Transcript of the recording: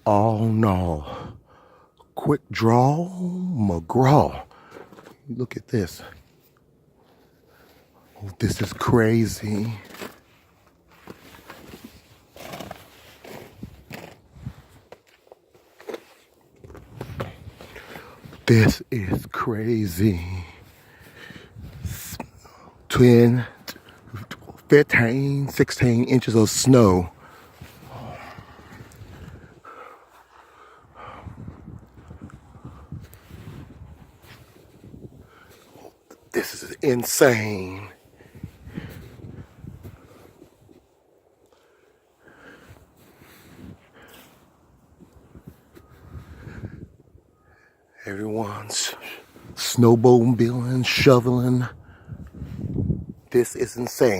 Oh no. Quick draw McGraw. Look at this. Oh, this is crazy. This is crazy. 15, 16 inches of snow. This is insane. Everyone's snowmobiling, shoveling. This is insane.